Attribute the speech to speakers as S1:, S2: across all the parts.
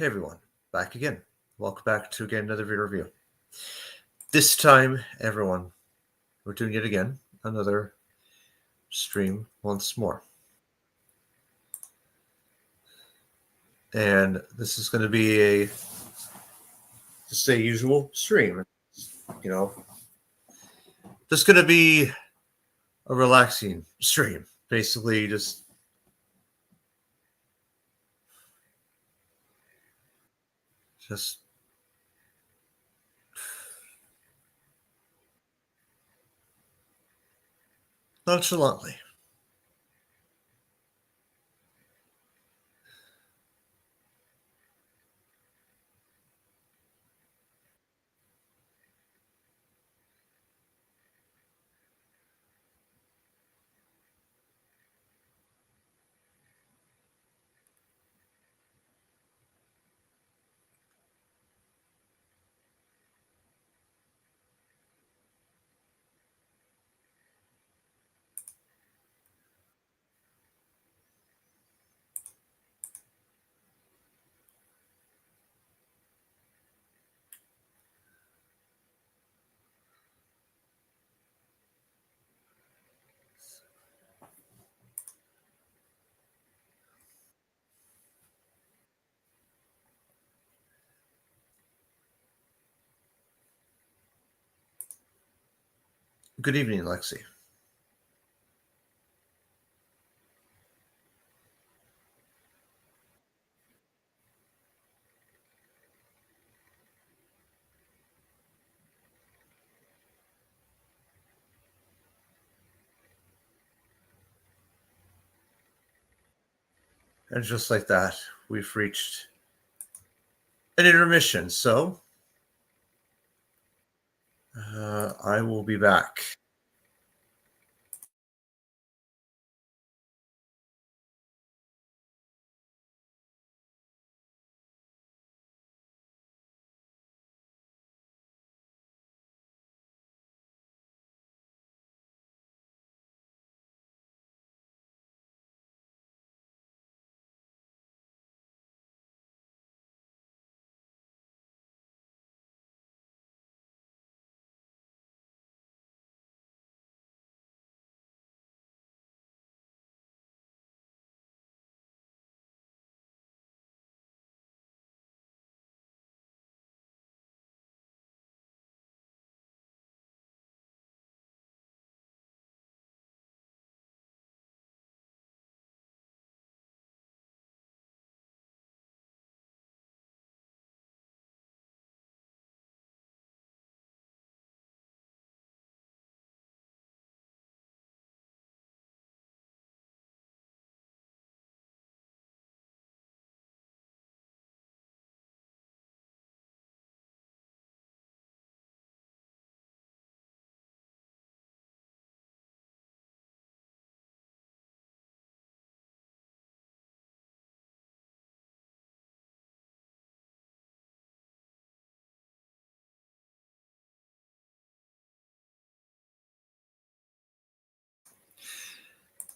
S1: Hey everyone, back again. Welcome back to again another video review. This time, everyone, we're doing it again. Another stream once more. And this is going to be just a usual stream. You know, this is going to be a relaxing stream. Basically, just nonchalantly. Good evening, Lexi. And just like that, we've reached an intermission. So I will be back.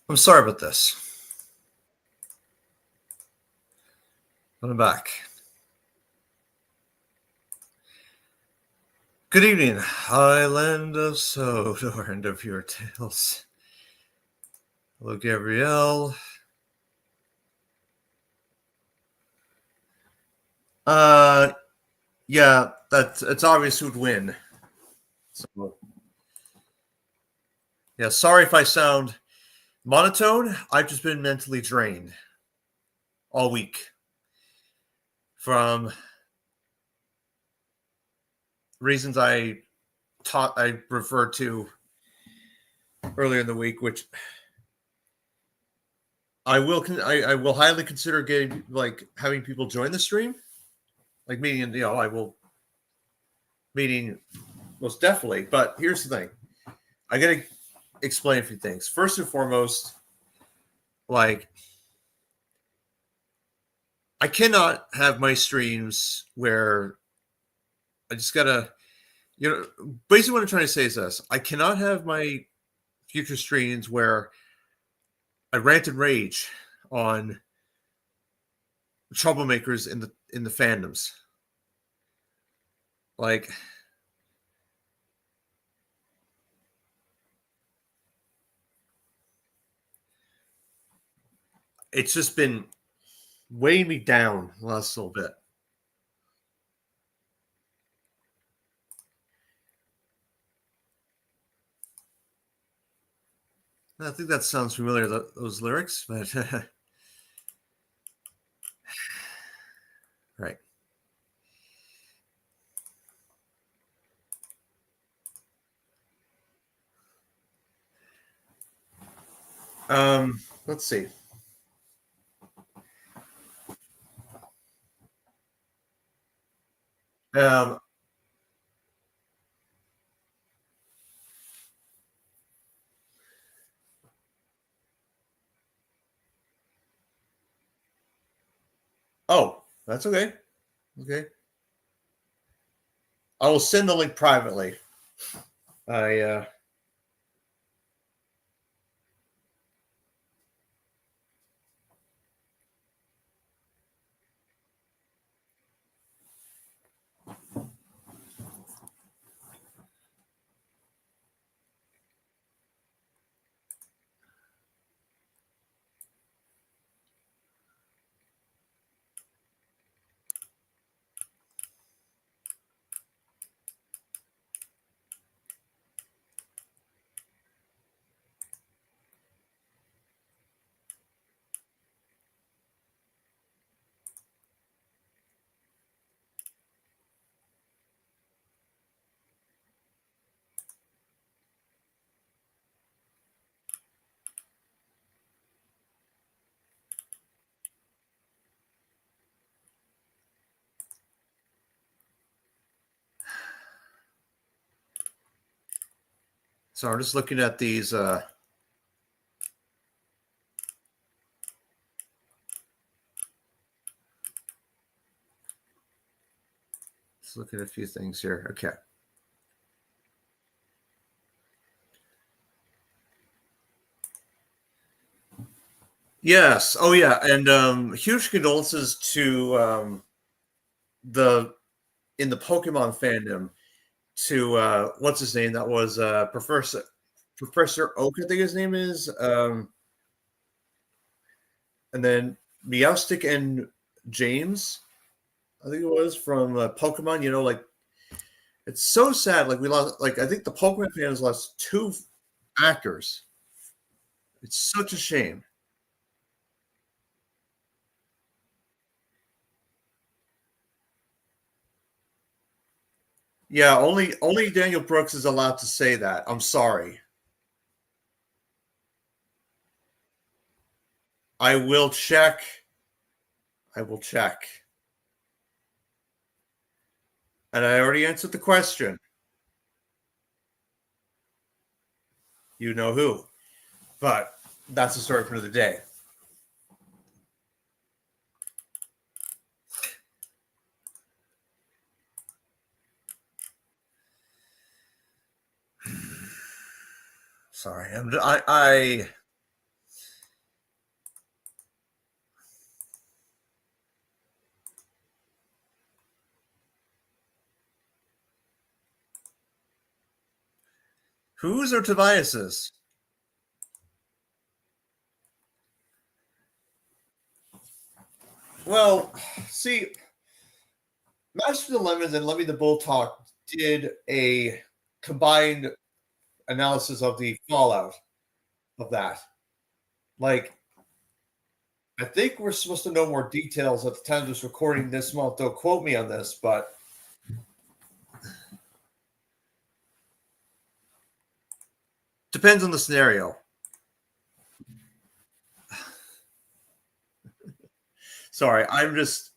S1: I'm sorry about this. But I'm back. Good evening, Highland of Sodor and of your tales. Hello, Gabrielle. Yeah, it's obvious who'd win. So, yeah, sorry if I sound monotone. I've just been mentally drained all week from reasons I referred to earlier in the week, which I will highly consider getting, like, having people join the stream, like meeting. I will meeting most definitely. But here's the thing: I gotta explain a few things. First and foremost, like, I cannot have my streams where I just gotta, basically what I'm trying to say is this: I cannot have my future streams where I rant and rage on troublemakers in the fandoms. Like, it's just been weighing me down the last little bit. I think that sounds familiar, those lyrics, but right. Let's see. Um, oh, that's okay. Okay. I will send the link privately. I so I'm just looking at these. Let's look at a few things here. Okay. Yes. Oh, yeah. And huge condolences to the in the Pokemon fandom to what's his name? That was Professor Oak, I think his name is. And then Meowstic and James, I think it was from Pokemon. Like it's so sad. Like we lost. Like I think the Pokemon fans lost two actors. It's such a shame. Yeah, only Daniel Brooks is allowed to say that. I'm sorry. I will check. I will check. And I already answered the question. You know who. But that's the story for the day. Sorry. I whose or Tobias's? Well, see, Master of the Lemons and Lemmy the Bull Talk did a combined analysis of the fallout of that. Like, I think we're supposed to know more details at the time of this recording this month. Don't quote me on this, but depends on the scenario. Sorry, I just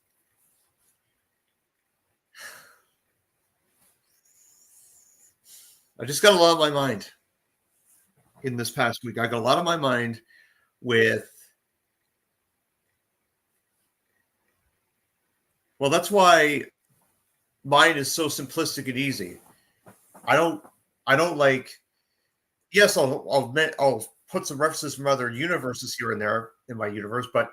S1: got a lot on my mind in this past week. I got a lot on my mind with, well, that's why mine is so simplistic and easy. I don't, I don't like, yes, I'll put some references from other universes here and there in my universe, but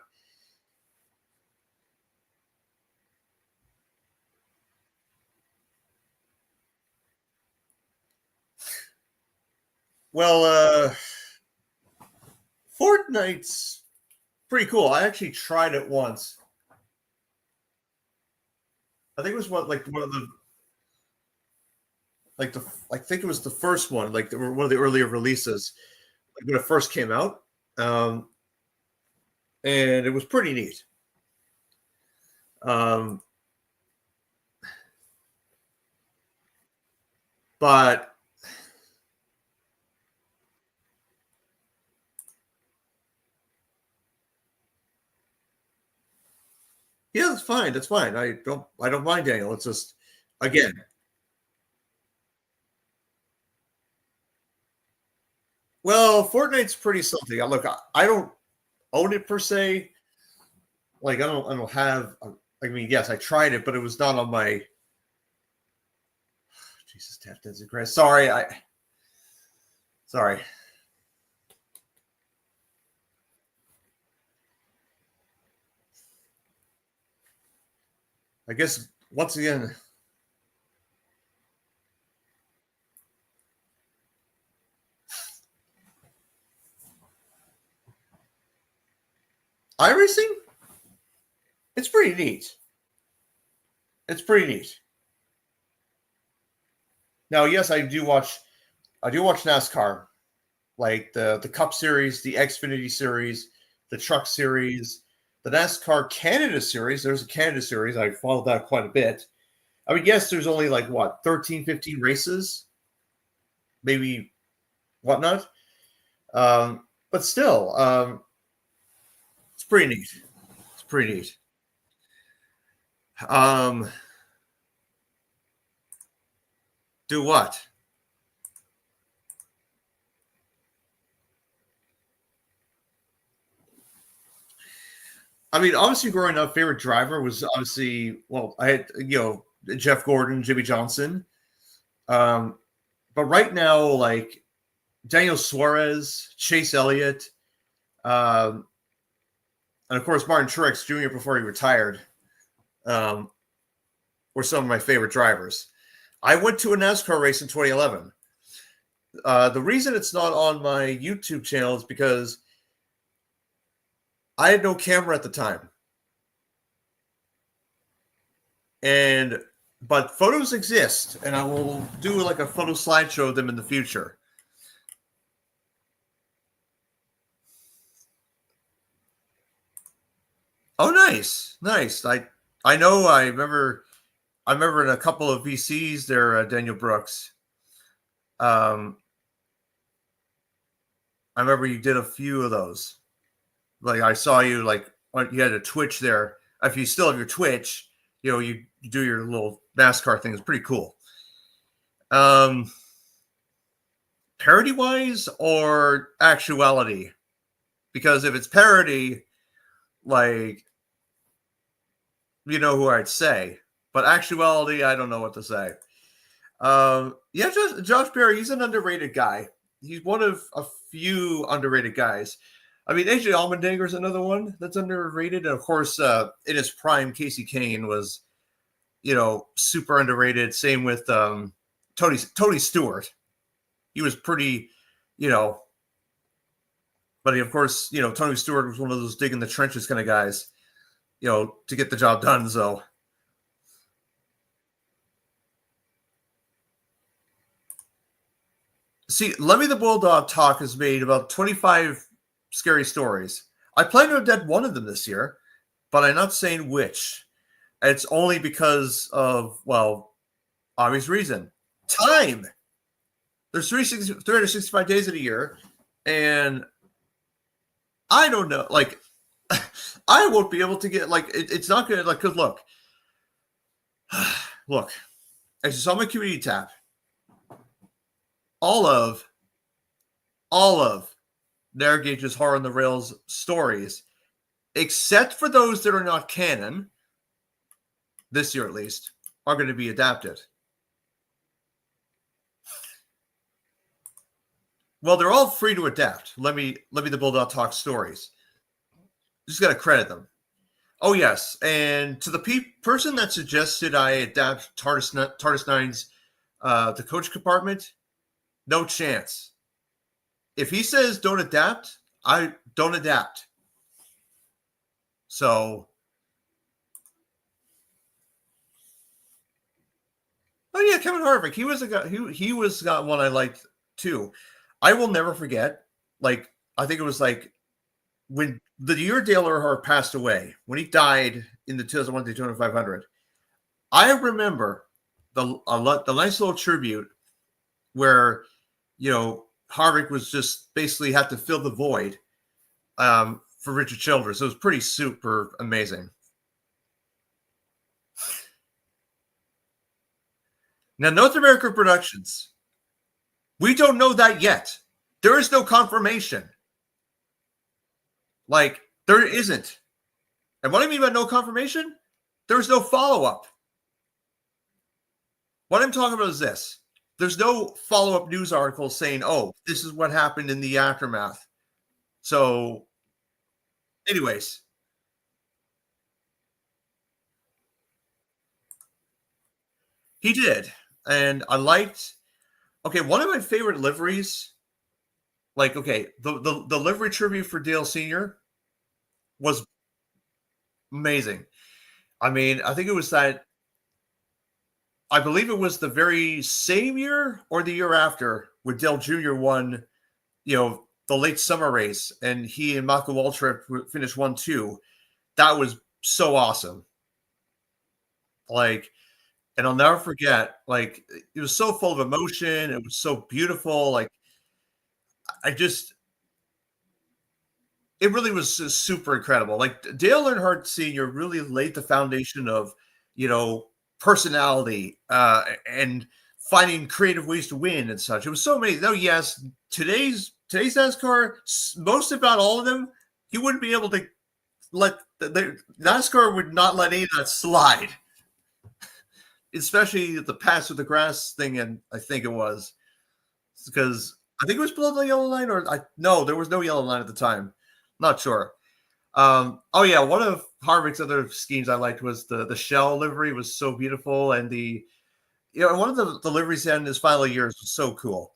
S1: Well, Fortnite's pretty cool. I actually tried it once. I think it was one of the like the I think it was the first one, like one of the earlier releases, like when it first came out, um, and it was pretty neat. Um, but yeah, that's fine. That's fine. I don't mind Daniel. It's just again, well, Fortnite's pretty something. Look, I don't own it per se. Like I don't have. I mean, yes, I tried it, but it was not on my. Jesus, tap dancing grass. Sorry. I guess once again, iRacing. It's pretty neat. It's pretty neat. Now, yes, I do watch. I do watch NASCAR, like the Cup Series, the Xfinity Series, the Truck Series, the NASCAR Canada Series. There's a Canada Series. I followed that quite a bit. I mean, yes, there's only like what 13, 15 races, maybe whatnot. But still, it's pretty neat. It's pretty neat. Um, do what? I mean, obviously, growing up, favorite driver was obviously I had Jeff Gordon, Jimmy Johnson. Um, but right now, like Daniel Suarez, Chase Elliott, um, and of course Martin Truex Jr. before he retired, um, were some of my favorite drivers. I went to a NASCAR race in 2011. The reason it's not on my YouTube channel is because I had no camera at the time, and but photos exist, and I will do like a photo slideshow of them in the future. Oh, nice, nice. I know. I remember in a couple of VCs there, Daniel Brooks. Um, I remember you did a few of those. Like I saw you like you had a Twitch there. If you still have your Twitch, you do your little NASCAR thing. It's pretty cool. Um, parody wise or actuality? Because if it's parody, like you know who I'd say, but actuality, I don't know what to say. Yeah, Josh Berry, he's an underrated guy. He's one of a few underrated guys. I mean, AJ Allmendinger is another one that's underrated, and of course, in his prime, Casey Kane was, super underrated. Same with Tony Stewart. He was pretty, you know, but of course, Tony Stewart was one of those dig in the trenches kind of guys, to get the job done. So see, Lemmy the Bulldog Talk has made about 25 scary stories. I plan to have done one of them this year, but I'm not saying which. It's only because of, well, obvious reason. Time. There's 365 days in a year, and I don't know. Like, I won't be able to get, like, it's not going to, like, because look, I saw my community tab. All of Narrage's Horror on the Rails stories, except for those that are not canon, this year at least, are going to be adapted. Well, they're all free to adapt. Let me the Bulldog Talk stories. Just got to credit them. Oh yes, and to the person that suggested I adapt TARDIS 9's The Coach Compartment, no chance. if he says don't adapt, I don't adapt. So, oh yeah, Kevin Harvick. He was a guy. He was got one I liked too. I will never forget. Like I think it was like when the year Dale Earnhardt passed away, when he died in the 2001 Daytona 500. I remember the nice little tribute where Harvick was just basically had to fill the void for Richard Childress. It was pretty super amazing. Now, North America Productions, we don't know that yet. There is no confirmation. Like, there isn't. And what I mean by no confirmation, there's no follow-up. What I'm talking about is this. There's no follow-up news article saying, oh, this is what happened in the aftermath. So, anyways. He did. And I liked, okay, one of my favorite liveries, like, okay, the livery tribute for Dale Sr. was amazing. I mean, I think it was that, I believe it was the very same year or the year after when Dale Jr. won, the late summer race, and he and Michael Waltrip finished 1-2. That was so awesome. Like, and I'll never forget, like, it was so full of emotion. It was so beautiful. Like, it really was super incredible. Like, Dale Earnhardt Sr. really laid the foundation of, personality and finding creative ways to win and such. It was so amazing. Oh, yes, today's NASCAR, most if not all of them, he wouldn't be able to let the NASCAR would not let any of that slide. Especially the pass with the grass thing, and I think it was because I think it was below the yellow line, no, there was no yellow line at the time. Not sure. Oh yeah, one of Harvick's other schemes I liked was the shell livery was so beautiful, and one of the liveries in his final years was so cool.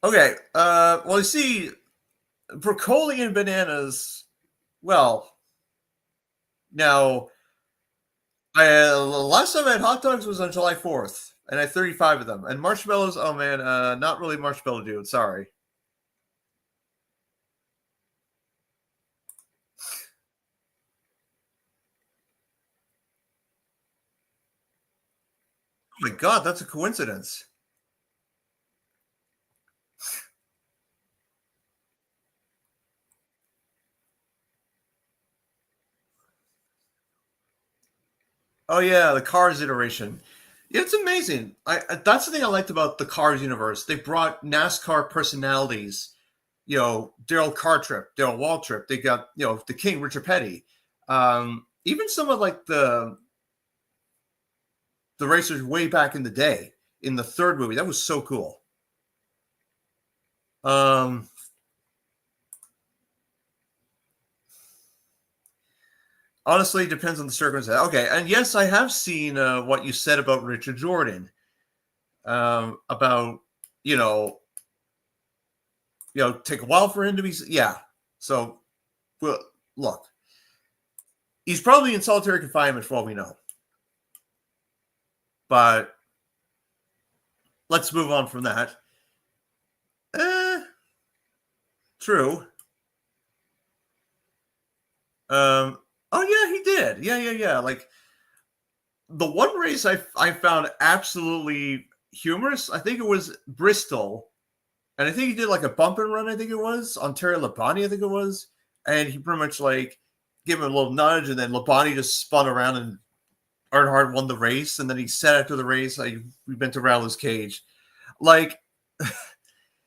S1: Okay. Well, you see, broccoli and bananas. Well, now, last time I had hot dogs was on July 4th, and I had 35 of them. And marshmallows, oh man, not really marshmallow dude. Sorry. Oh my god, that's a coincidence. Oh yeah, the Cars iteration. It's amazing. That's the thing I liked about the Cars universe. They brought NASCAR personalities. Daryl Cartrip, Daryl Waltrip. They got the King, Richard Petty. Even some of like the racers way back in the day in the third movie. That was so cool. Honestly, it depends on the circumstance. Okay, and yes, I have seen what you said about Richard Jordan. About take a while for him to be. Yeah. So, well, look, he's probably in solitary confinement for all we know. But let's move on from that. True. Oh yeah, he did. Yeah. Like the one race I found absolutely humorous. I think it was Bristol, and I think he did like a bump and run. I think it was on Terry Labonte. I think it was, and he pretty much like gave him a little nudge, and then Labonte just spun around and Earnhardt won the race. And then he said after the race, we meant to rattle his cage. Like,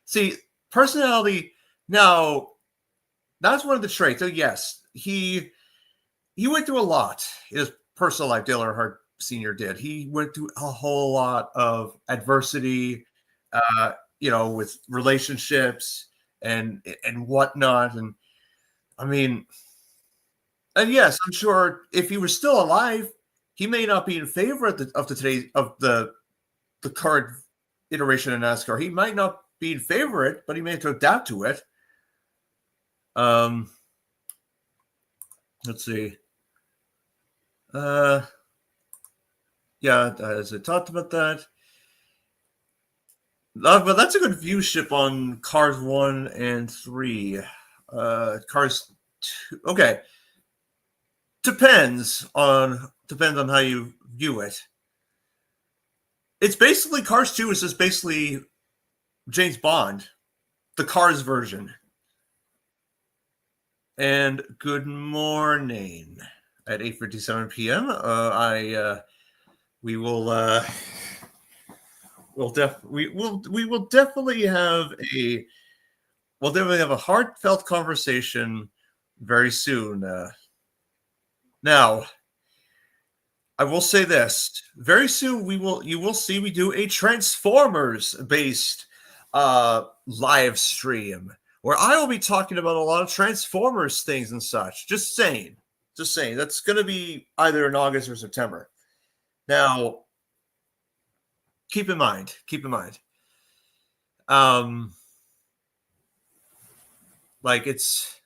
S1: see, personality. Now, that's one of the traits. So yes, he went through a lot in his personal life. Dale Earnhardt Sr. did. He went through a whole lot of adversity, with relationships and whatnot. And I mean, and yes, I'm sure if he was still alive, he may not be in favor of the current iteration of NASCAR. He might not be in favor of it, but he may have to adapt to it. Let's see. Yeah, as I talked about that. But that's a good view ship on Cars 1 and 3. Cars 2. Okay. Depends on how you view it. It's basically Cars 2 is just basically James Bond, the Cars version. And good morning at 8:57 p.m. We will we will definitely have a heartfelt conversation very soon. Now, I will say this: very soon you will see me do a Transformers based live stream where I will be talking about a lot of Transformers things and such. Just saying. That's going to be either in August or September. Now, keep in mind. Like it's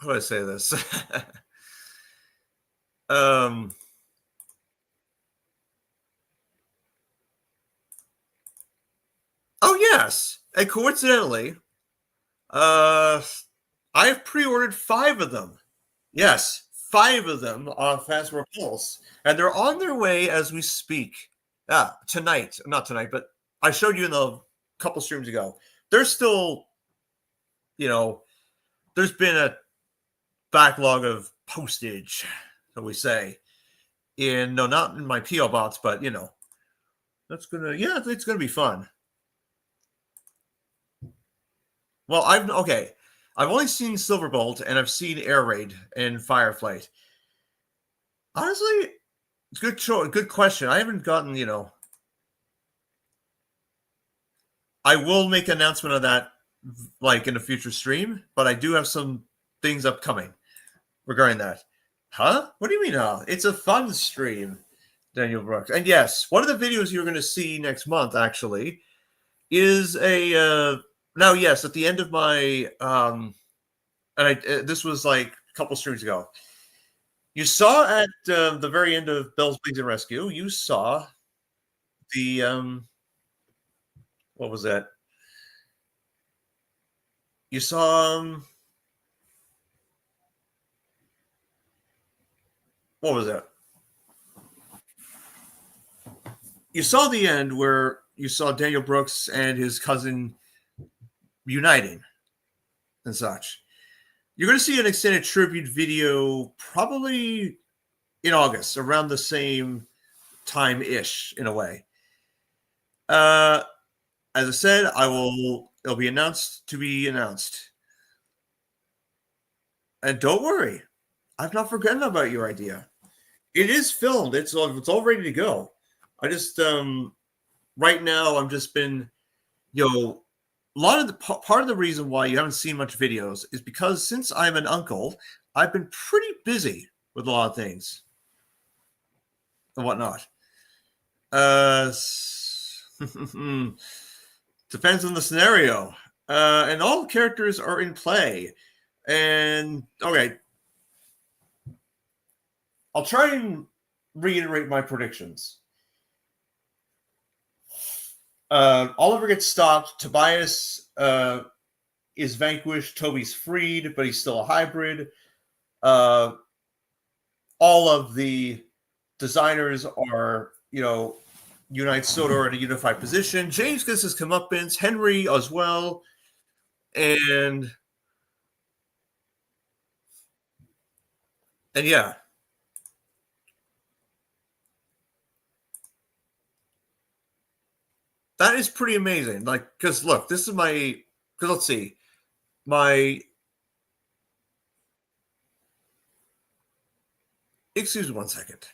S1: how do I say this? Oh yes, and coincidentally, I have pre-ordered 5 of them. Yes, 5 of them on Fast Repulse, and they're on their way as we speak. Tonight, not tonight, but I showed you in the couple streams ago. There's still, there's been a backlog of postage, shall we say, not in my PO box, but it's gonna be fun. Well, I've only seen Silverbolt and I've seen Air Raid and Fireflight. Honestly, it's good question. I haven't gotten, I will make an announcement of that like in a future stream, but I do have some things upcoming regarding that. Huh? What do you mean, huh? It's a fun stream, Daniel Brooks. And yes, one of the videos you're going to see next month actually is a now yes, at the end of my this was like a couple streams ago. You saw at the very end of Bell's Wings and Rescue, you saw the what was that? You saw what was that? You saw the end where you saw Daniel Brooks and his cousin uniting and such. You're going to see an extended tribute video probably in August, around the same time-ish, in a way. As I said, it'll be announced to be announced. And don't worry, I've not forgotten about your idea. It is filmed. It's all ready to go. I just right now I'm just been a lot of the part of the reason why you haven't seen much videos is because since I'm an uncle, I've been pretty busy with a lot of things and whatnot. Depends on the scenario. And all the characters are in play. And okay, I'll try and reiterate my predictions. Oliver gets stopped. Tobias is vanquished. Toby's freed, but he's still a hybrid. All of the designers are, Unite Sodor in a unified position. James gets his comeuppance. Henry as well. And yeah. That is pretty amazing. Like, because look, this is because let's see. Excuse me 1 second.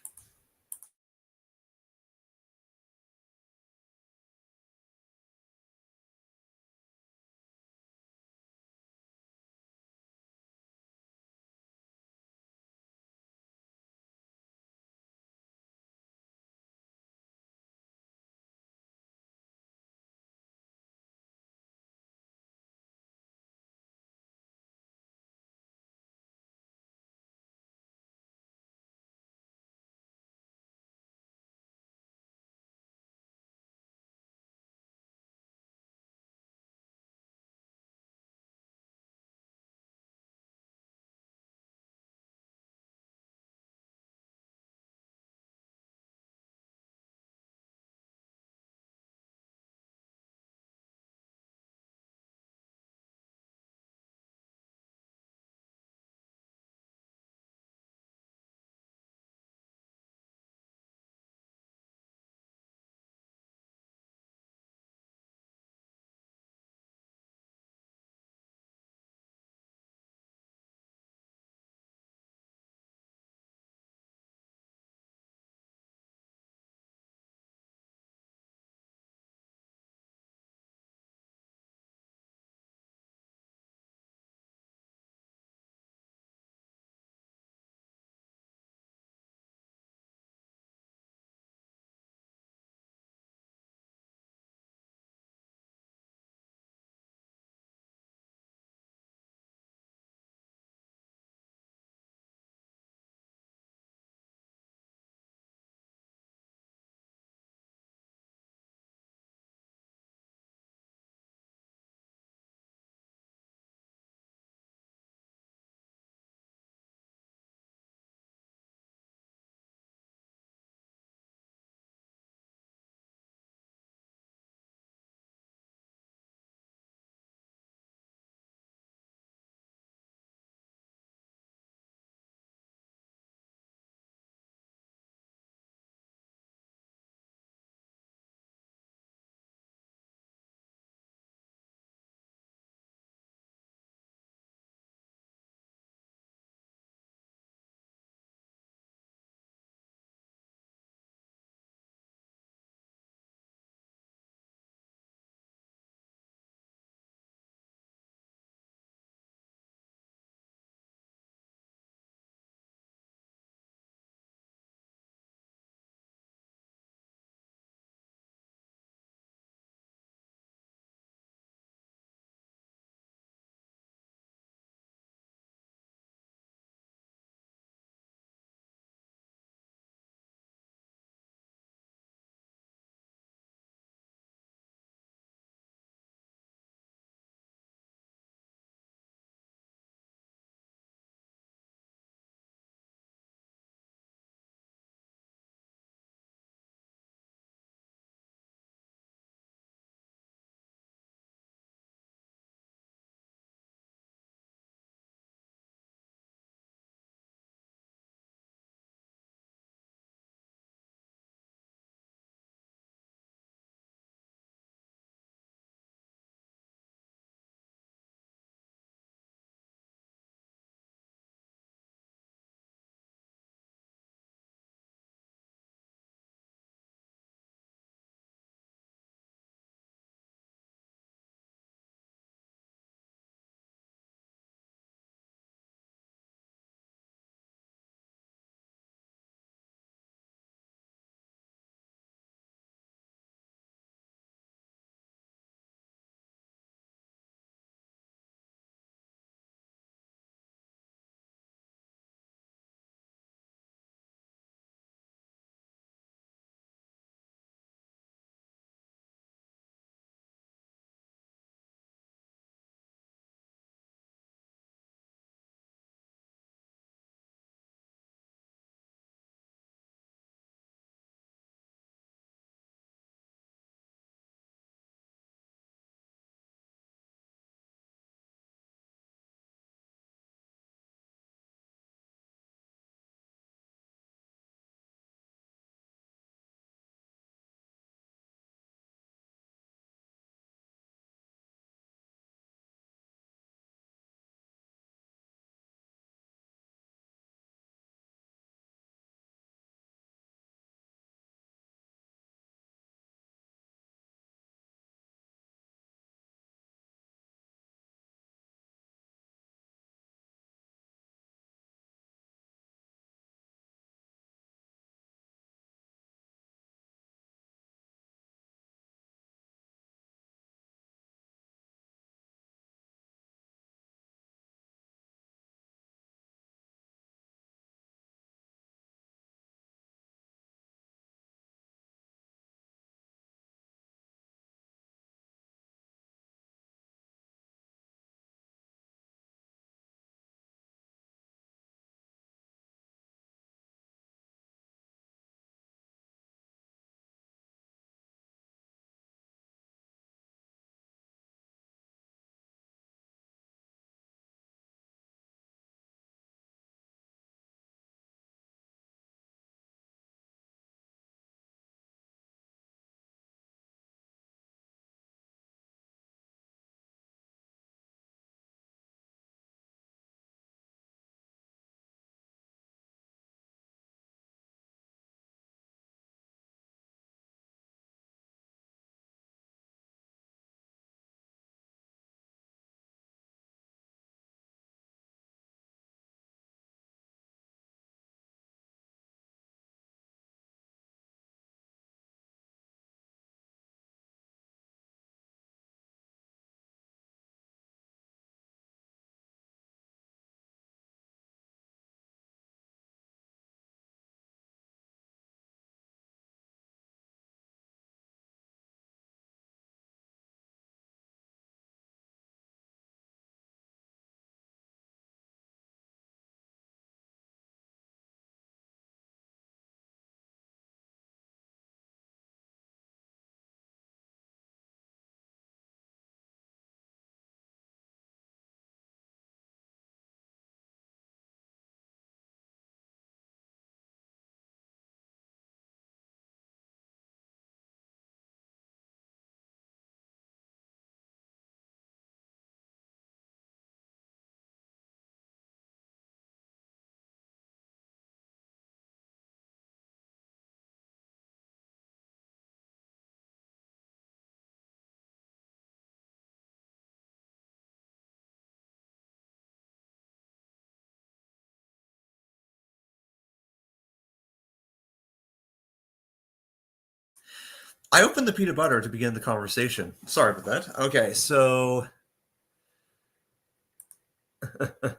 S1: I opened the peanut butter to begin the conversation. Sorry about that. Okay, so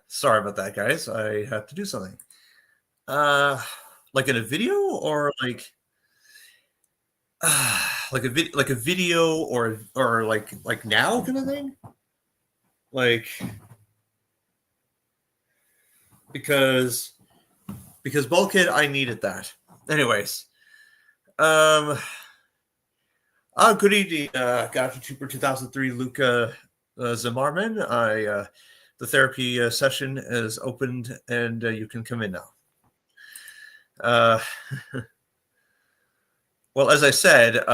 S1: sorry about that, guys. I have to do something. Uh, like in a video or like a video or like now kind of thing. Like because bulkhead, I needed that. Anyways, um, good evening, Gotcha Trooper 2003, Luca Zamarman. The therapy session is opened and you can come in now. Uh, well, as I said,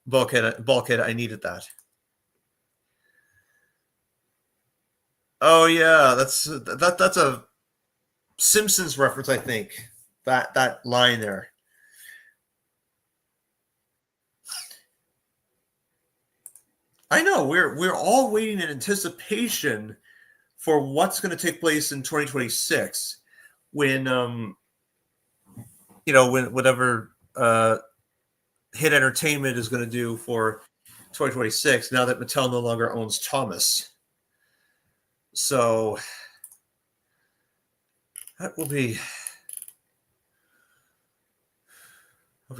S1: bulkhead, I needed that. Oh yeah, that's a Simpsons reference, I think. That line there. I know we're all waiting in anticipation for what's going to take place in 2026 when when whatever hit entertainment is going to do for 2026 now that Mattel no longer owns Thomas. So that will be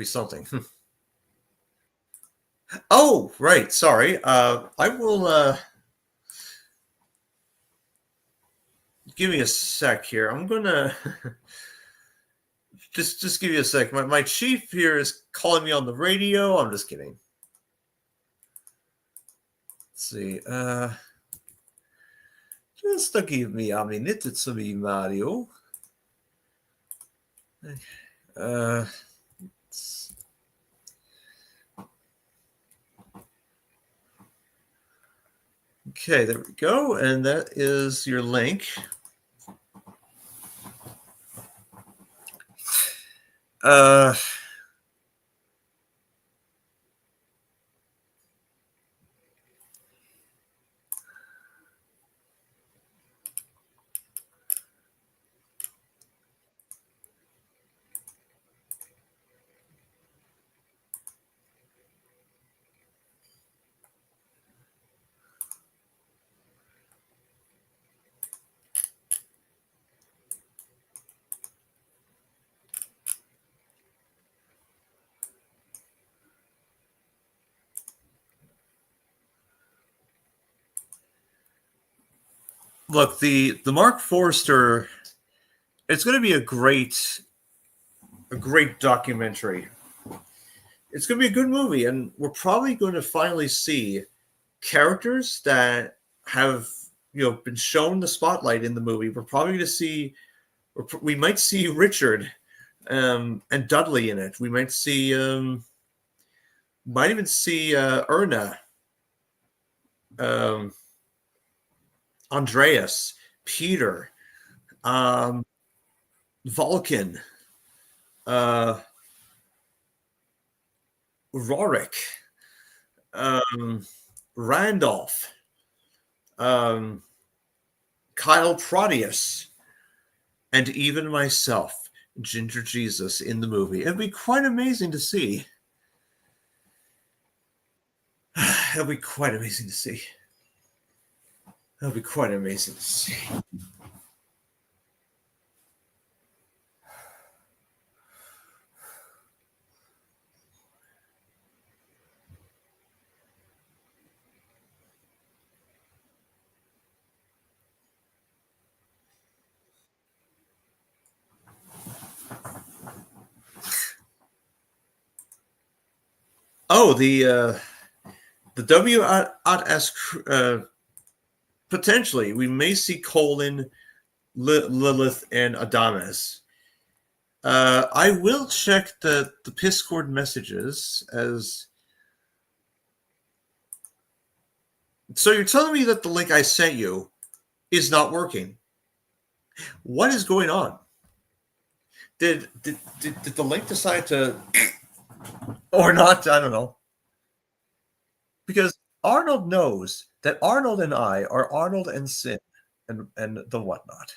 S1: something. Oh, right. Sorry. I will give me a sec here. I'm gonna just give you a sec. My chief here is calling me on the radio. I'm just kidding. Let's see. Just to give me a minute. It's me, Mario. Okay, there we go. And that is your link. Look, the Mark Forster, it's going to be a great documentary. It's going to be a good movie, and we're probably going to finally see characters that have been shown the spotlight in the movie. We're probably going to see, we might see Richard and Dudley in it. We might see, might even see Erna, Andreas, Peter, Vulcan, Rorik, Randolph, Kyle Proteus, and even myself, Ginger Jesus, in the movie. It'd be quite amazing to see. It'll be quite amazing to see. It'll be quite amazing to see. Oh, the W at S potentially we may see Colin, Lilith, and Adamas. I will check the Piscord messages as. So you're telling me that the link I sent you is not working? What is going on? Did the link decide to or not? I don't know. Because Arnold knows that Arnold and I are Arnold and Sin and the whatnot.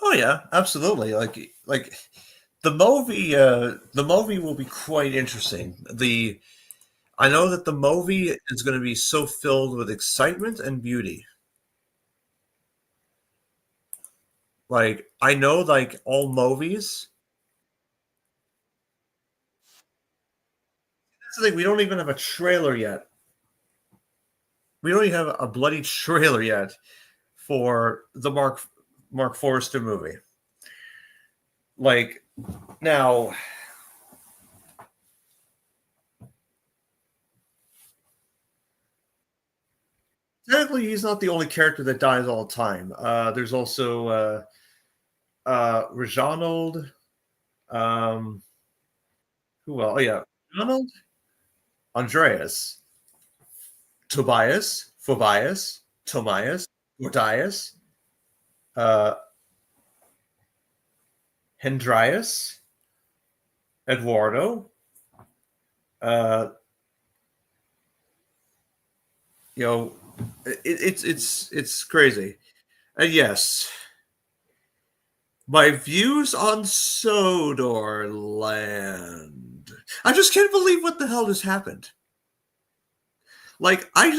S1: Oh yeah, absolutely. Like the movie will be quite interesting. The I know that the movie is going to be so filled with excitement and beauty. Like I know, like all movies. That's the thing. We don't even have a trailer yet. We don't even have a bloody trailer yet for the Mark Forrester movie. Like now, technically, he's not the only character that dies all the time. There's also Reginald. Um, who else? Oh yeah, Reginald, Andreas, Tobias, Phobias, Tomias, Gordias, uh, Hendrias, Eduardo. Uh, you know, it's crazy. And yes, my views on Sodor Land. I just can't believe what the hell just happened. Like I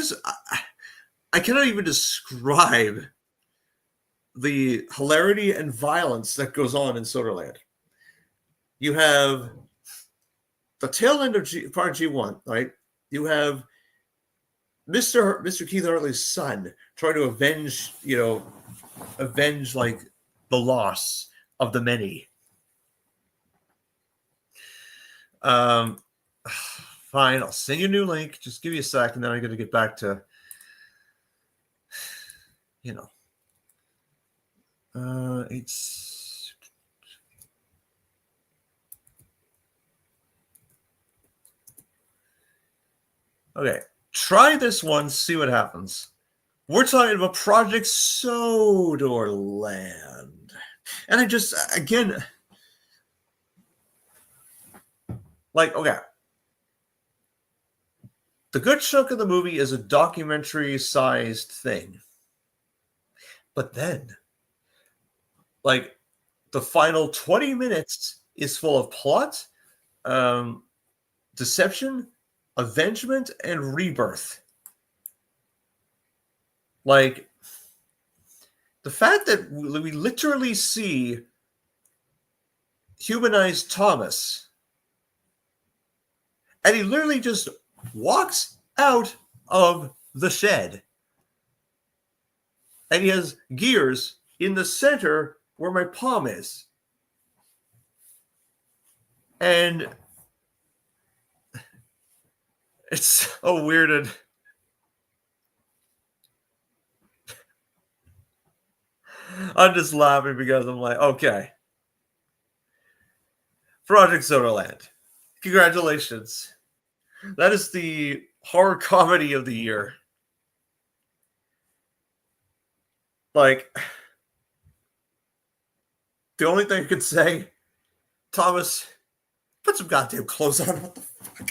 S1: cannot even describe the hilarity and violence that goes on in Soderland. You have the tail end of part G1, right? You have Mr. Keith Hartley's son trying to avenge like the loss of the many. Um, fine, I'll send you a new link. Just give me a sec, and then I got to get back to, you know, it's okay. Try this one, see what happens. We're talking about Project Sodorland. And I just, again, like, okay. The good chunk of the movie is a documentary sized thing. But then, like, the final 20 minutes is full of plot, um, deception, avengement, and rebirth. Like, the fact that we literally see humanized Thomas, and he literally just walks out of the shed, and he has gears in the center where my palm is. And it's so weirded. I'm just laughing because I'm like, okay. Project Soderland. Congratulations. That is the horror comedy of the year. Like, the only thing I could say, Thomas, put some goddamn clothes on. What the fuck?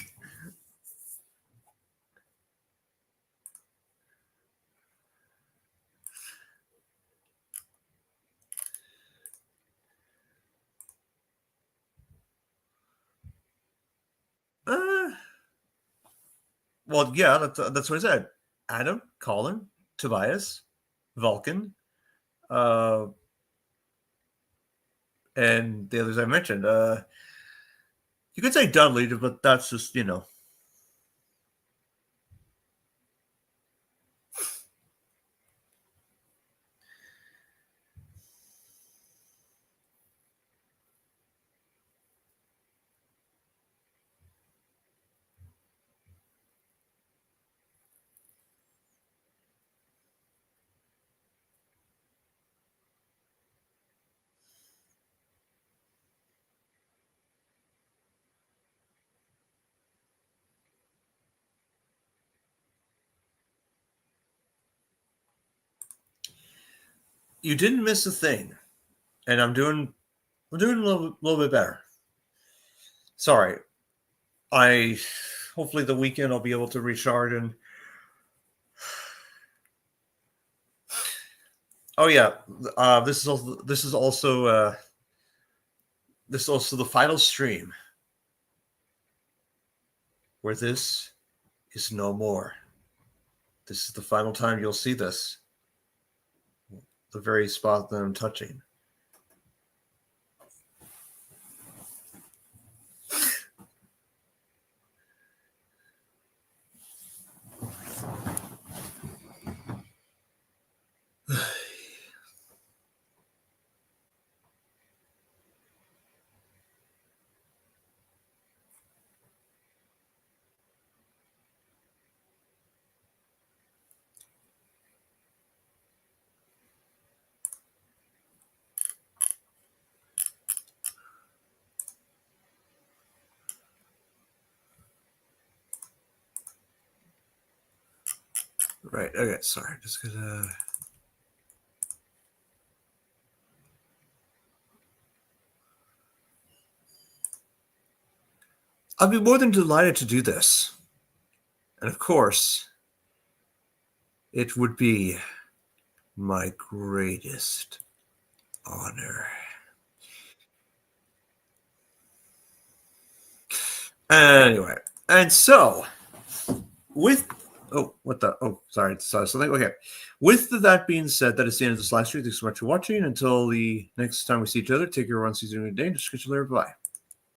S1: Uh, well, yeah, that's what I said. Adam, Colin, Tobias, Vulcan, uh, and the others I mentioned. You could say Dudley, but that's just, you didn't miss a thing, and I'm doing a little bit better. Sorry, I hopefully the weekend I'll be able to recharge and Oh yeah, this is also the final stream where this is no more. This is the final time you'll see this. The very spot that I'm touching. Right. Okay. Sorry. Just gonna. I'd be more than delighted to do this. And of course, it would be my greatest honor. Anyway, and so with sorry, saw something. Okay, with that being said, that is the end of this live stream. Thanks so much for watching. Until the next time we see each other, take care, everyone. See you in a day. Just catch you later. Bye.